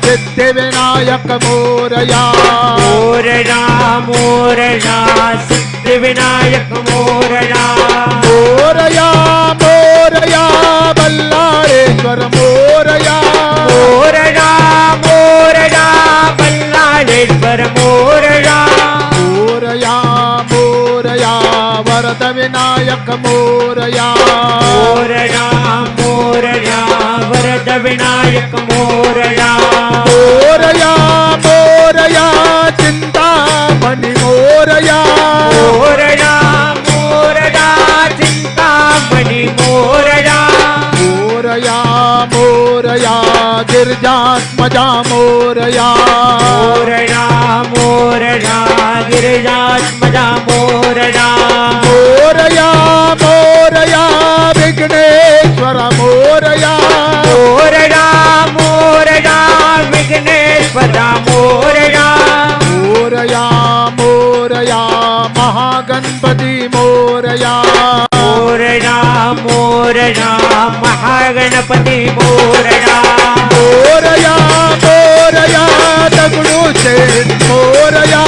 सिद्धिविनायक मोरया मोरया सिद्धिविनायक मोरया मोरया मोरया बल्लाळेश्वर मोरया मोरया बल्लाळेश्वर मोरया मोरया मोरया वरद विनायक मोरया मोरया वरद विनायक मोरया मोरया मोरया चिंतामणि मोरया मोरया चिंतामणि मोरया मोरया गिरिजात्मजा मोरया मोरया गिरिजात्मजा मोरया मोरया विघ्नेश्वर मोरया विघ्नेश्वर मोरया मोरया महागणपति मोरया महागणपति मोरया मोरया दगड़ू शेठ मोरया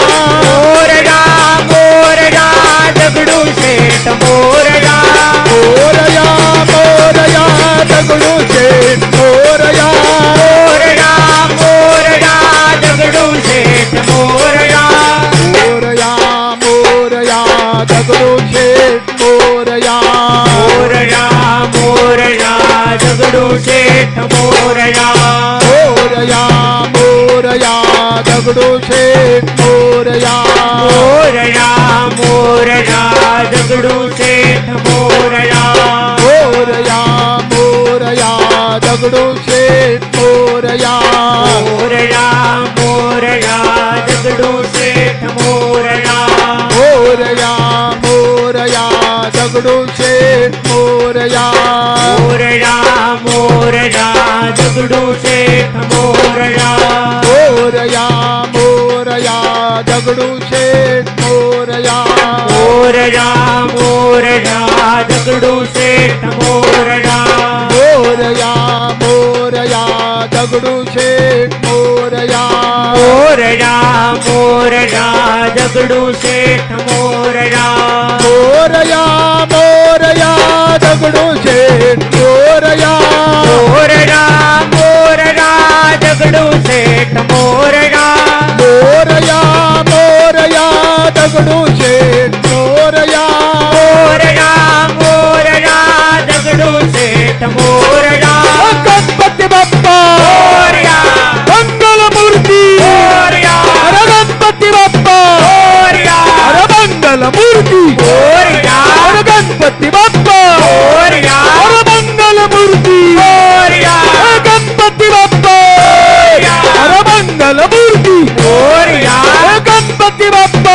दगड़ू शेठ मोरया दगड़ू शेठ मोरया दगड़ू शेठ मोरया दगड़ू शेठ मोरया दगड़ू शेठ मोरया मोरया दगड़ू शेठ मोरया दगड़ू शेठ मोरया मोरया दगड़ू शेठ मोरया दगड़ू शेठ मोरया मोरया दगड़ू शेठ मोरया दगड़ू शेठ मोरया मोरया दगड़ू शेठ मोरया दगड़ू शेठ मोरया मोरया दगड़ू शेठ मोरया दगड़ू शेठ मोरया मोरया दगड़ू शेठ मोरया दगड़ू शेठ मोरया मोरया दगड़ू शेठ मोरया दगड़ू शेठ मोरया गणपति बप्पा मंगल मूर्ति अरे गणपति बप्पा अरे मंगल मूर्ति अरे गणपति बप्पा अरे मंगल मूर्ति अरे गणपति बप्पा अरे मंगल मूर्ति अरे गणपति बप्पा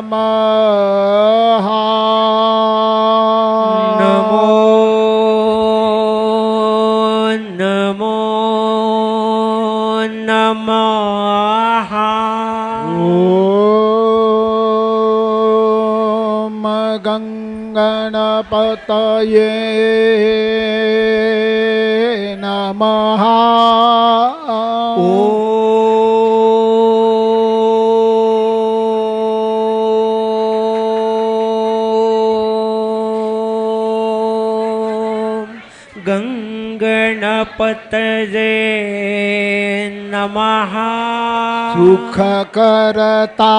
नमः नमो नमो नमः ॐ गणपतये नमः गणपतये नमः सुखकर्ता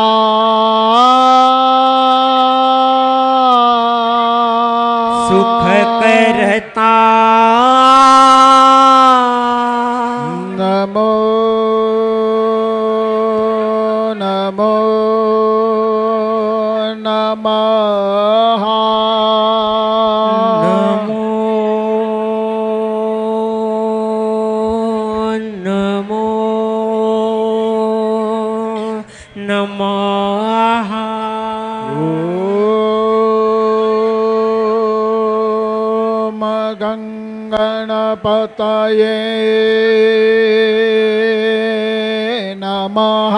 सुखकर्ता नमो नमो नमः नमो नमो नमः ॐ गणपतये नमः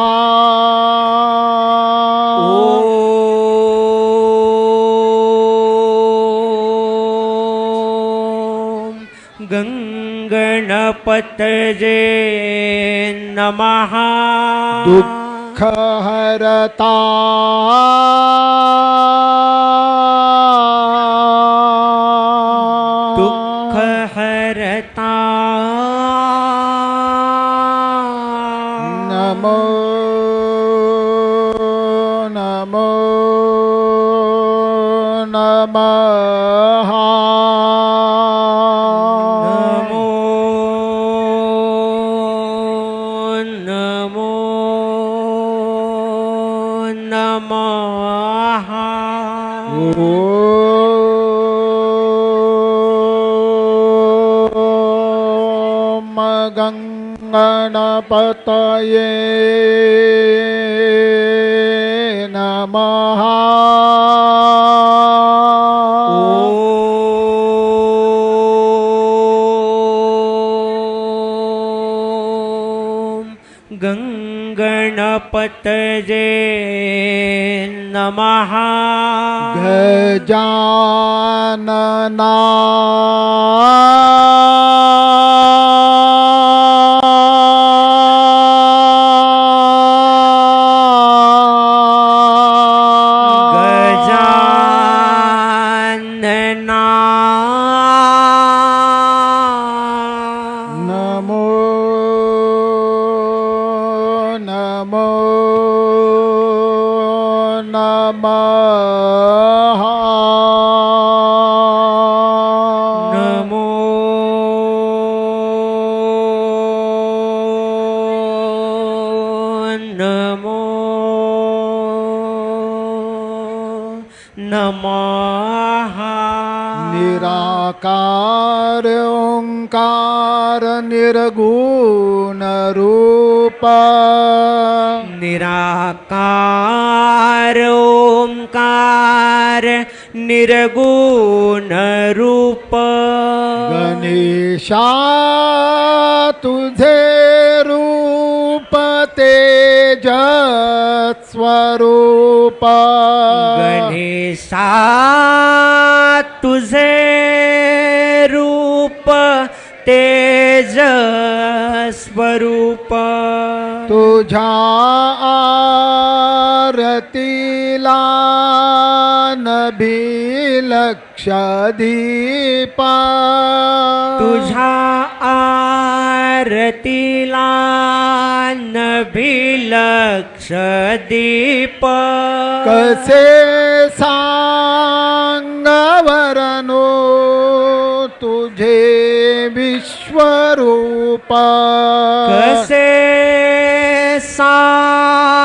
गणपतये नमः दुःखहरता दुःखहरता नमो नमो नमः नमो नमो नमः ॐ गणपतये नमः गणपतये नमः गजानना गजानना नमो नमो नमः नमो नमो नमः निराकार ओंकार निर्गुण रूप निराकार ओंकार निर्गुण रूप गणेशा तुझे रूप तेज स्वरूप गणेशा तुझे रूप तेज स्वरूप तुझ्या आरतीला नभिलक्ष दीप तुझ्या आरतीला नभिलक्ष दीप कसे सांगवरनो तुझे विश्वरूप कसे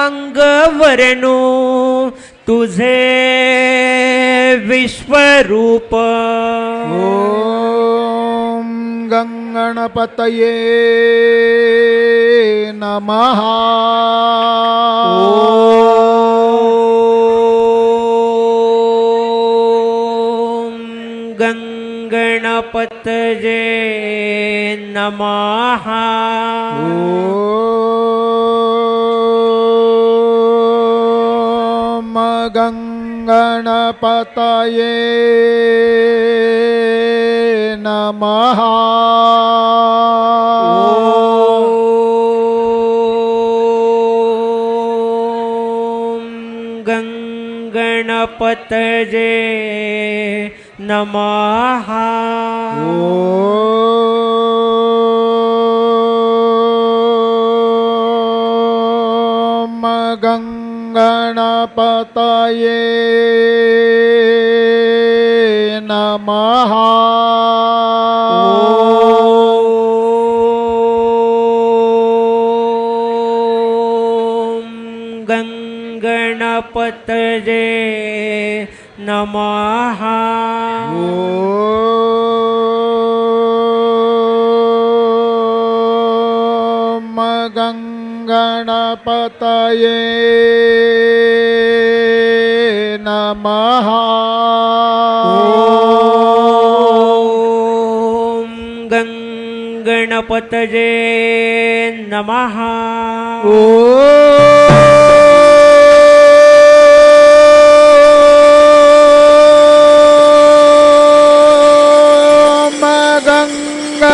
सांगवरनो तुझे विश्वरूप ओम गणपतये नमः ॐ गणपतये नमः। गणपतये नमः। ॐ गणपतये नमः। गणपतये नमः। ॐ गणपतये नमः। गणपतये नमः।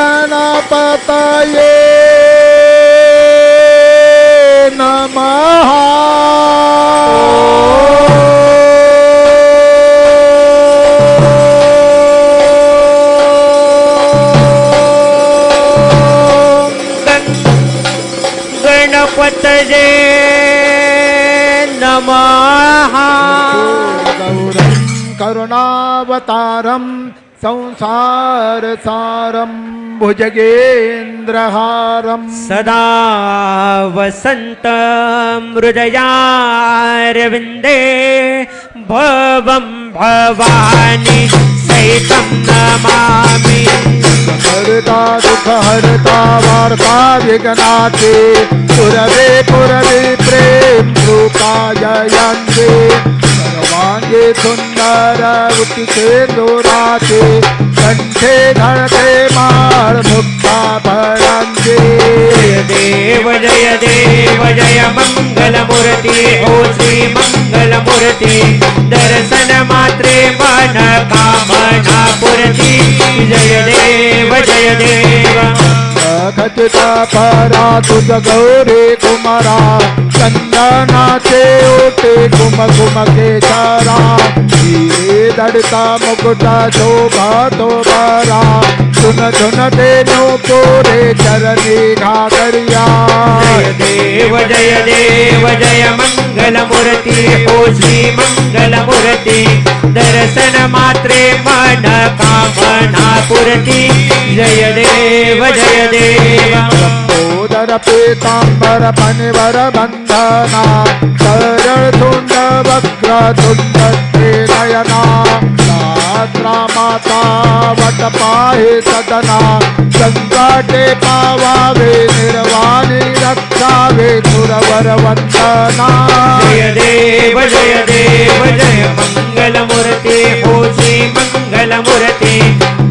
गणपतये नमः। गणपतये नमः। गौरं करुणावतारं संसारसारं भुजगेन्द्रहारं सदा वसन्तं हृदयारविन्दे भवं भवानी सहितं नमामि। हरता दुःखहरता वार्ता विघ्नाते पुरवे पुरवे प्रेम रूपायन्ते सर्वांगे सुंदर उठिते दोराते कंठे धरते मार मुक्ता भरंते। जय देव जय मंगलमूर्ति हो श्री मंगलमूर्ति दर्शन मात्रे मन कामना पूर्ति। जय देव जय देव खचिता परा तुझ गौरी कुमारा चंदनाचे ओटे कुम कुम के चारा हीरे दड़ता मुकुटा शोभा तो बारा सुन सुन तेनो कोरे चरणी घागरिया। जय देव जय मंगलमूर्ति हो श्री मंगलमूर्ति दर्शन मात्रे मन कामना पूर्ति। जय देव जय देव उदर पीतांबर पनिवर बंधना सरल तुंड वक्र तुंड नयना रात्रा माता वट पाहे सदना संकटे पावावे निर्वाणी रक्षावे सुरवर वंदना। जय देव जय मंगलमूर्ति हो श्री मंगलमूर्ति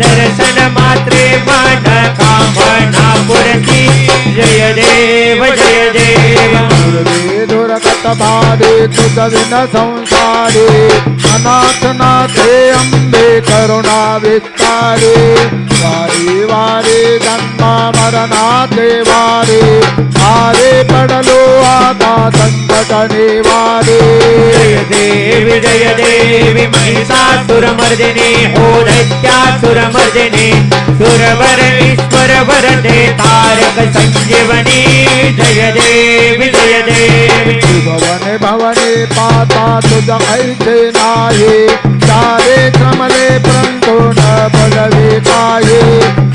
दर्शन मात्रे मन कामना पूर्ति। जय देव जय देव दुर्गत भारे तुझ विन संसारे अनाथ नाथे अम्बे करुणा विस्तारे वारे वारे जन्म मरनाथे वारे हारे पड़लो आता संकट निवारे। जय देवी महिषासुरमर्दिनी हो दैत्यासुरमर्दिनी सुरवर ईश्वर वरदे तारक संजीवनी। जय देवी भवन भवने पाता तुझ ऐसे नाये चारे क्रमले परंतु न बलवे पाये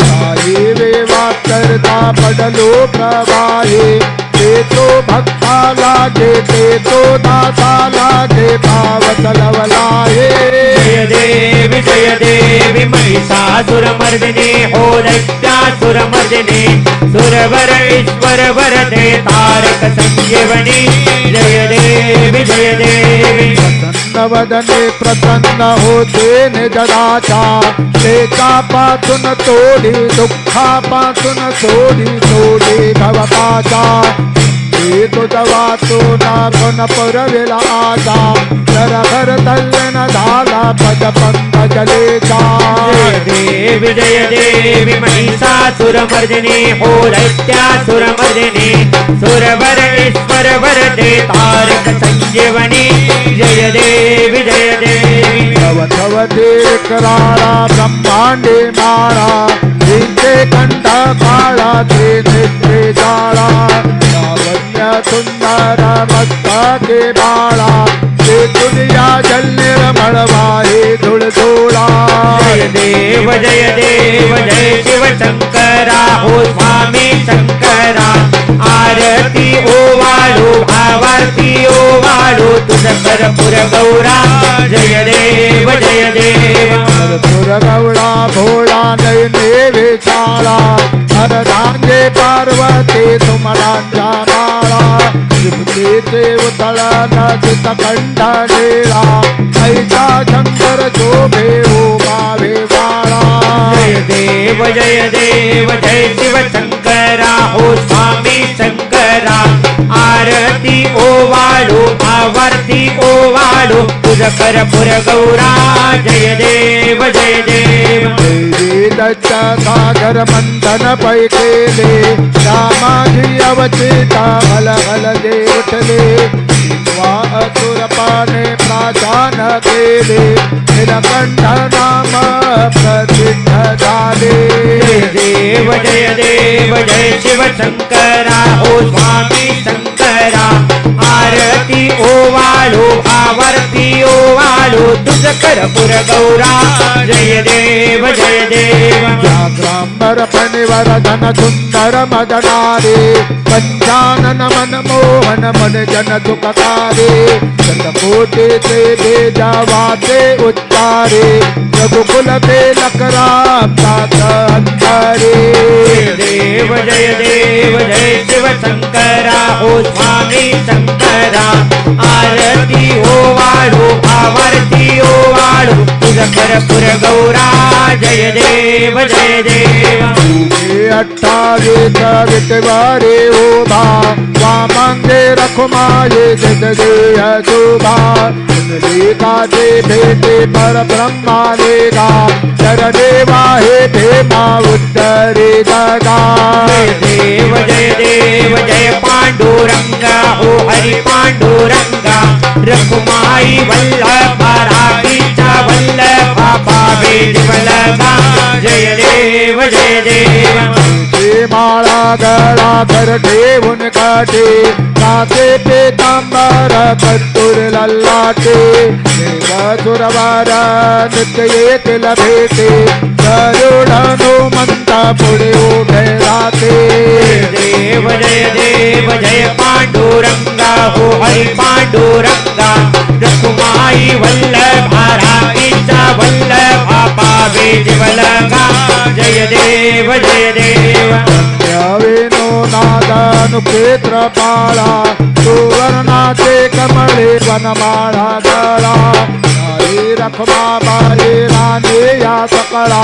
साये वे वाक्यता पडलो प्रवाहे ते तो भक्ता लागे ते तो दाता लागे पावत लवलाये। जय देवी महिषासुरमर्दिनी हो दैत्यासुरमर्दिनी सुरवर ईश्वर वरदे तारक संजीवनी। जय देवी प्रसन्नवदने प्रसन्न होते निजदाचा पासून तोडी दुःखापासून सोडी भवपाचा तुझा वाचून कोण पुरविला आजा जर घर तल्लन झाला पद पंकजलेचा जय देवी महिषासुरमर्दिनी हो दैत्यासुरमर्दिनी सुरवर ईश्वर वरदे तारक संजीवनी जय देवी तव तव देव कराळा ब्रह्मांडे माळा जिंचे कंठ काळा ते नेत्रे जाळा सुंदर मस्तके बाळा ते दुनिया जल निर्मळ वाहे धुळधुळा जय देव जय शिव शंकरा हो स्वामी शंकरा आरती ओवाळू भावारती ओवाळू तुझ कर्पूर गौरा जय देव सुर गौळा भोळा नयने विशाळा हरदांगे पार्वती सुमलांच्या माळा जिबतीचे उतळण चितकंठ नीळा ऐका शंकर शोभे उमावे बाळा जय देव जय शिव शंकरा हो स्वामी शंकरा आरती ओवाळू आवर्ती ओवाळू तुझ कर्पूर गौरा जय देव दत्त सागर मंथन पै केले रामाजी अवचिता हल हल दे उठले असुर पाने प्राचान केले निलकंठ नाम प्रसिद्ध झाले जय देव जय शिव शंकरा हो स्वामी शंकरा आरती ओवाळू आवर्ती ओवाळू तुझ कर्पूर गौरा जय देव व्याघ्रांबर फणिवर धन सुंदर मदनारे पंचानन मन मोहन मन जन सुखकारे शतकोटी ते भेजा वाचे उच्चारे रघुकुल बेलक राम तात अंतरे जय देव जय शिव शंकरा हो स्वामी शंकरा आरती ओवाळू आवर्ती ओवाळू तुझ कर्पूर गौरा जय देव 28 विटवारे ओभा वामंगे रखुमाये जगदेय शोभा लेखा दे भेटे पर ब्रह्मा लेगा जर देवा हे भेमा उत्तरे जगा जय देव जय पांडुरंगा हो हरि पांडुरंगा रखुमाई वल्लभा राधीचा वल्लभा पावे दिवलगा जय देव माळा गळा कर ठेवून काटे कासे पेतांबर कस्तूर लल्लाटे सुरवार नित्य येतील भेटे गरुड हनुमंत पुढे उभे राहते देव जय पांडुरंगा हो हरि पांडुरंगा रखुमाई वल्लभा राधीचा वल्लभा पावे दिवलगा जय देव वेणो नादानुक्षेत्र पाळा सुवर्णाचे कमळे वनमाळा गळा रखमा बाळे राणे या सकळा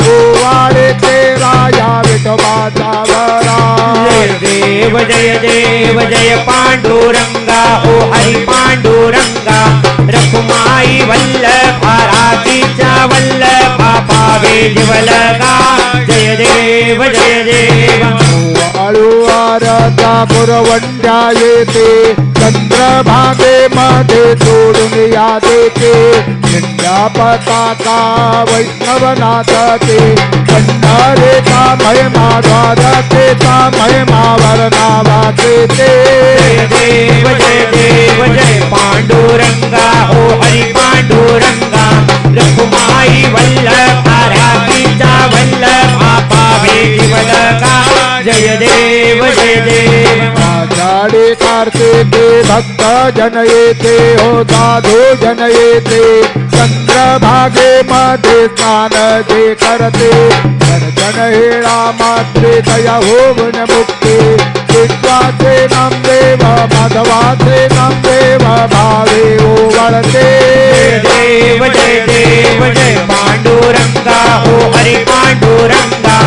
ओवाळे ते राया विठोबाचा वरा जय देव पांडुरंगा हो हरि पांडुरंगा रखुमाई वल्लभा राधीचा वल्लभा पावे दिवलगा जय देव वाळू आरता पुरवंड्या येते चंद्रभागे मध्ये सोडून या देते झेंडा पताका वैष्णवनाथते भंडारेचा महिमा द्वारकेचा महिमा वर्णावाचे ते जय देव पांडुरंगा हो हरि पांडुरंगा रखुमाई वल्लभा राधीचा वल्लभा पावे दिवलगा जय देव आषाढी कार्तिके भक्त जन येते हो साधू जन येते चंद्रभागे मध्ये स्नान जे करते जन हेळा मात्रे दया होवन मुक्ती विश्वास गोविंदाचे नामदेव माधवाचे नामदेव भावे ओवळते देव जय देव जय पांडुरंगा हो हरि पांडुरंगा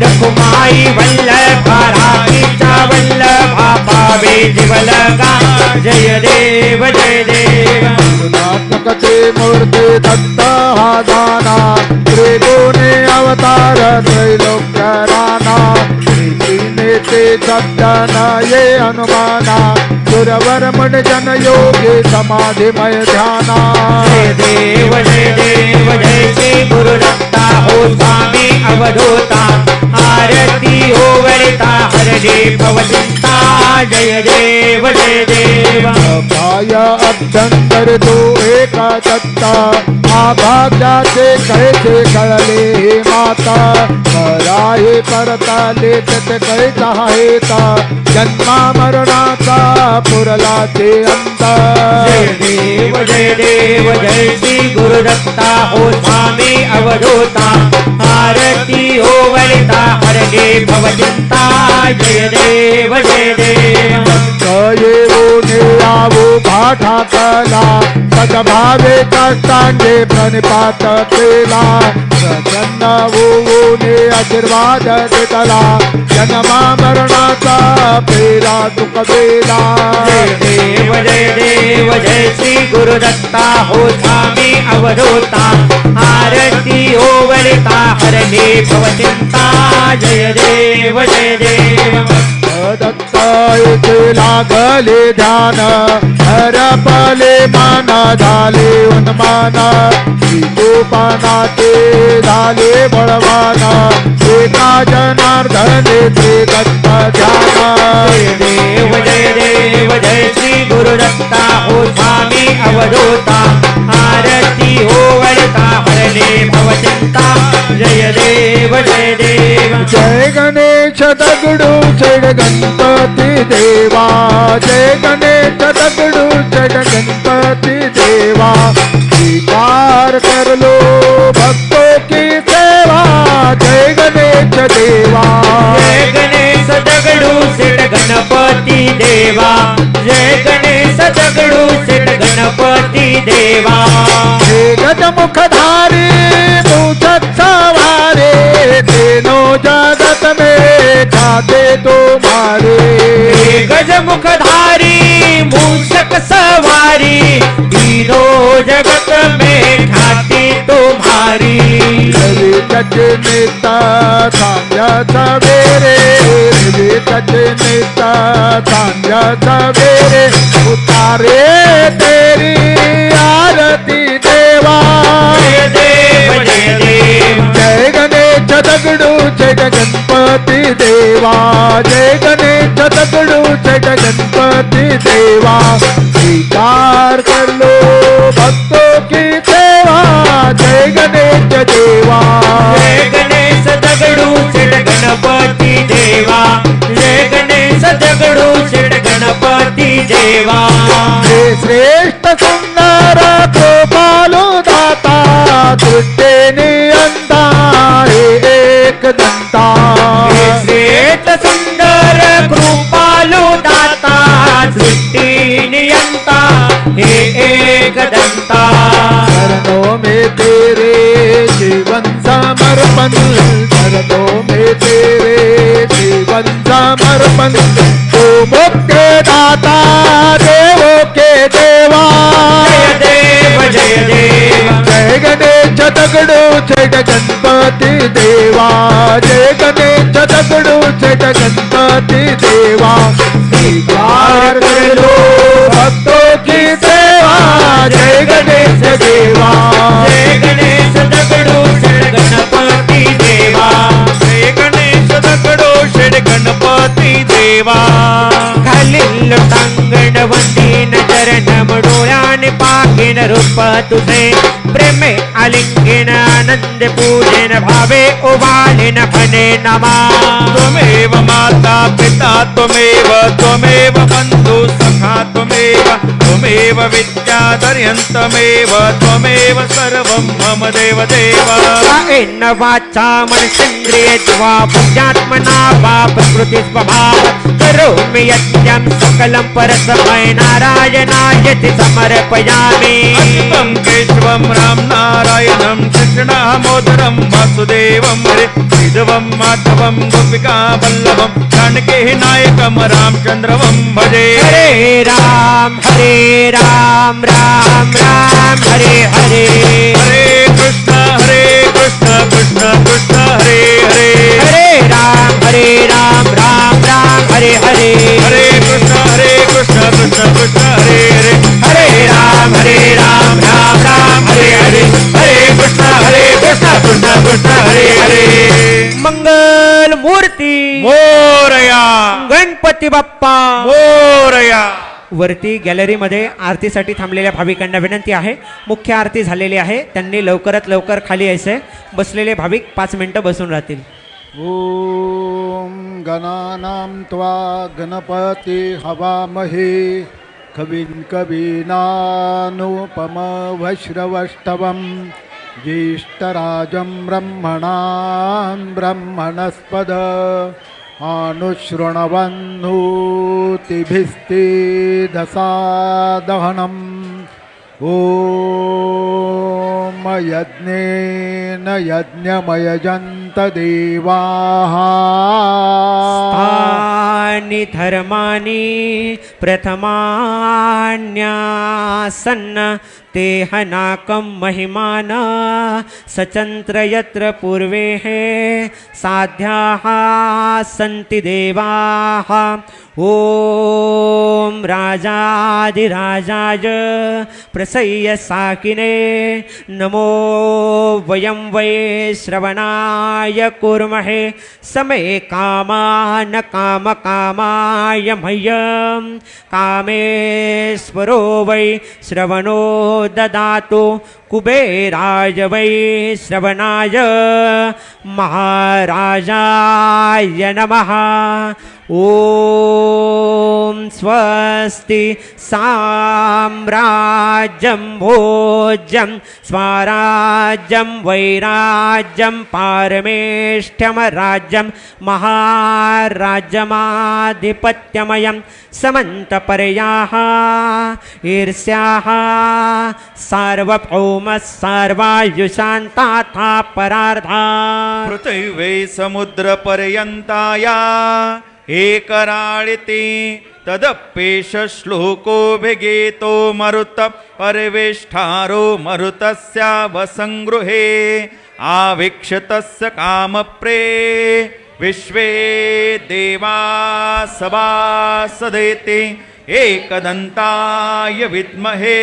रखुमाई वल्लभा राखीचा वल्लभा पावे जीवलगा जय देव जय देव गुणात्मकते मूर्ती दत्त हा दाना त्रिगुणे अवतार त्रैलोक्य राणा नेते सज्जन ये हनुमाना सुरवर मुन जन योगी समाधिमय ध्याना जय देव जय श्री गुरु दत्ता हो स्वामी अवधूता आरती हो वरिता हरणे भवचिंता जय देव जय देव काय अभ्यंतर तो एका दत्ता आभाग्याचे कैसे कळले हे माता पराये परताले तत कैसा हेता जन्मा मरणाचा पुरला ते अंत जय देव जय श्री गुरु दत्ता हो स्वामी अवधूता आरती हो वरिता हरणे भवचिंता जय देव जय देव येऊने आवो भाठा कला सद्भावे कष्टांगे प्रणिपात केला प्रसन्न होऊने आशीर्वाद देतला जन्मा मरणाचा फेरा चुकवेला जय देव जय श्री गुरु दत्ता हो स्वामी अवधूता आरती हो वरिता हरणे भवचिंता जय देव जय देव दत्तायचे लागले ध्यान हरपले मान झाले उन्मान विकोपानाचे झाले बळवान एका जनार्दने ते दत्त ध्यान जय देव जय श्री गुरु दत्ता हो स्वामी अवधूता आरती हो वरिता हरणे भवचिंता जय देव जय देव जय गणेश दगडू चढ गणपती देवा जय गणेश दगडू चढ गणपती देवा स्वीकार कर लो भक्तों की सेवा जय गणेश देवा जय गणेश दगडू सेठ गणपती देवा जय गणेश दगडू सेठ गणपती देवा हे गजमुखधारी मूषक सवारे तीनों जगत में ठाते तुम्हारे हे गजमुखधारी मूषक सवारी तीनों जगत में ठाती तुम्हारी रवि नेता सांझा सवेरे रवि नेता सांझा सवेरे उतारे तेरी आरती देवा जय देव जय देव जय गणेश दगडू चढ गणपती देवा जय गणेश दगडू चढ गणपती देवा स्वीकार कर लो भक्तों की सेवा जय गणेश देवा जय गणेश दगडू सेठ गणपती देवा जय गणेश दगडू सेठ गणपती देवा हे श्रेष्ठ सुंदर गोपालो दाता दृष्टेने अंता हे एक दंता हे श्रेष्ठ सुंदर कृपालू दाता सृष्टी नियंता हे एक दंता चरणों में तेरे जीवन समर्पण चरणों में तेरे जीवन समर्पण तू मुक्ति दाता देवों के देवा जय देव जय देव जय गणेश दगडू चढ गणपती देवा जय गणेश दगडू चढ गणपती देवा स्वीकार कर लो भक्तों की सेवा जय गणेश देवा जय गणेश दगडू सेठ गणपती देवा जय गणेश दगडो शेड गणपती देवा खालील टांगण वंदीन चरण डोळ्याने पाहिन रूप तुझे प्रेमे आलिंगन आनंद पूजन भावे उभालिन फने नमा त्वमेव माता पिता त्वमेव बंधु सखा त्वमेव विद्याधर्यन्तमेव त्वमेव सर्वं मम देव देव कायेन वाचा मनसेन्द्रिये वा पुण्यात्मना वा प्रकृति स्वभाव करोमि यज्ञं सकलं परस्मै नारायणायति समर्पयामि अच्युतं केशवं राम नारायणं कृष्णामोदरं वासुदेवं हरे माधवं माधवं गोपिका वल्लभं जानकी नायकं रामचंद्रं भजे। हरे राम राम राम हरे हरे हरे कृष्ण कृष्ण कृष्ण हरे हरे हरे राम राम राम हरे हरे हरे कृष्ण कृष्ण कृष्ण हरे हरे हरे राम राम राम हरे हरे हरे कृष्ण कृष्ण कृष्ण हरे हरे। मंगल मूर्ती मोरया गणपती बाप्पा मोरया। वरती गॅलरीमध्ये आरतीसाठी थांबलेल्या भाविकांना विनंती आहे, मुख्य आरती झालेली आहे, त्यांनी लवकरात लवकर खाली यायचे। बसलेले भाविक 5 मिनिटं बसून राहतील। ओम गणानां त्वा गणपति हवामहे कविं कवीनानुपमश्रवस्तवं ज्येष्ठराजं ब्रह्मणां ब्रह्मणस्पद अनुशृण्वन्नोतिभिस्ते दसादहनम् ओम यज्ञेन यज्ञमयजन्त देवाः तानि धर्माणि प्रथमान्यासन्न ते हनाकं महिमान सचंत्र यत्र पूर्वे साध्याः सन्ति देवाः। ओम राजाधिराजाय प्रसय्य साकिने नमो वयं वै श्रवणाय कुर्महे समे कामान कामकामाय मह्यं कामेश्वरो वै श्रवणो ददातु कुबेराय वै श्रवणाय महाराजाय नमः। ओम स्वस्ति साम्राज्यं भोज्यं स्वराज्यं वैराज्यं पारमेष्ठ्यमराज्यं महाराज्यमाधिपत्यमयं समन्तपर्याः ईर्ष्याः सार्वभौमः सर्वायुषान्ताथा परार्धा पृथिवी समुद्रपर्यन्ताया एकराळिति तदप्येष श्लोको विगीतो मरुत परिवेष्ठारो मरुतस्य वसंगृहे आवीक्षितस्य कामप्रे विश्वे देवा सभासदेति एकदन्ताय विद्महे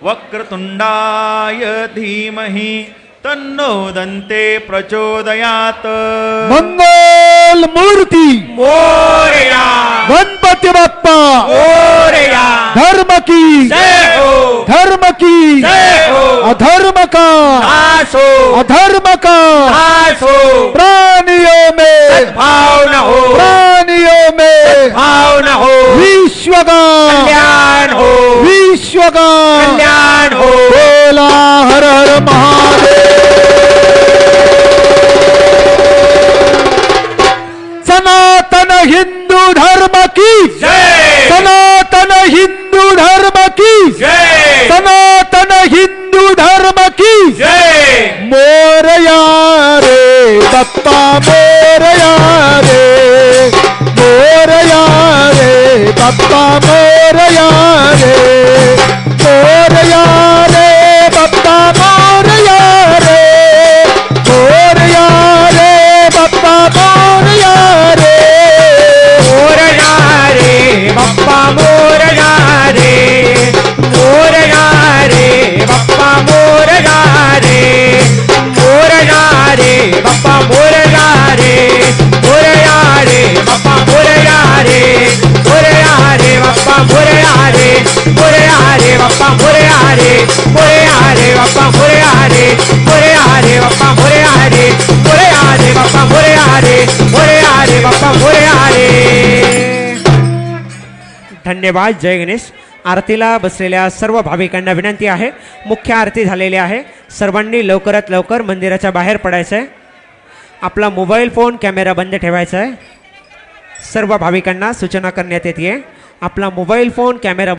वक्रतुण्डाय धीमहि तन्नो दन्ते प्रचोदयात्। मंगल मूर्ती मोरया गणपति बाप्पा मोरया धर्म की जय हो धर्म की जय हो अधर्म का नाश हो अधर्म का नाश हो प्राणियों में भाव न हो प्राणियों में भाव न हो विश्व का कल्याण हो विश्व का कल्याण हो। बोला हर हर महादेव। सनातन हिंदू धर्म की जय सनातन हिंदू धर्म की जय सनातन हिंदू धर्म की जय मोरया रे बप्पा मोरया रे मोरया रे बप्पा मोरया रे मोरया रे बप्पा मोरया रे मोरया रे बप्पा मोरया रे मोरया रे बप्पा मोरया रे मोरया रे बप्पा मोरया रे मोरया रे बप्पा मोरया रे मोरया रे बप्पा मोरया रे मोरया रे बप्पा मोरया रे मोरया रे बप्पा मोरया रे मोरया रे बप्पा मोरया रे मोरया रे बप्पा मोरया रे मोरया रे बप्पा मोरया रे मोरया रे बप्पा मोरया रे। धन्यवाद। जय गणेश। आरतीला बसलेल्या सर्व भाविकांना विनंती आहे, मुख्य आरती झालेली आहे, सर्वांनी लवकरात लवकर मंदिराच्या बाहेर पडायचं आहे। आपला मोबाईल फोन कॅमेरा बंद ठेवायचा आहे। सर्व भाविकांना सूचना करण्यात येते आपला मोबाईल फोन कॅमेरा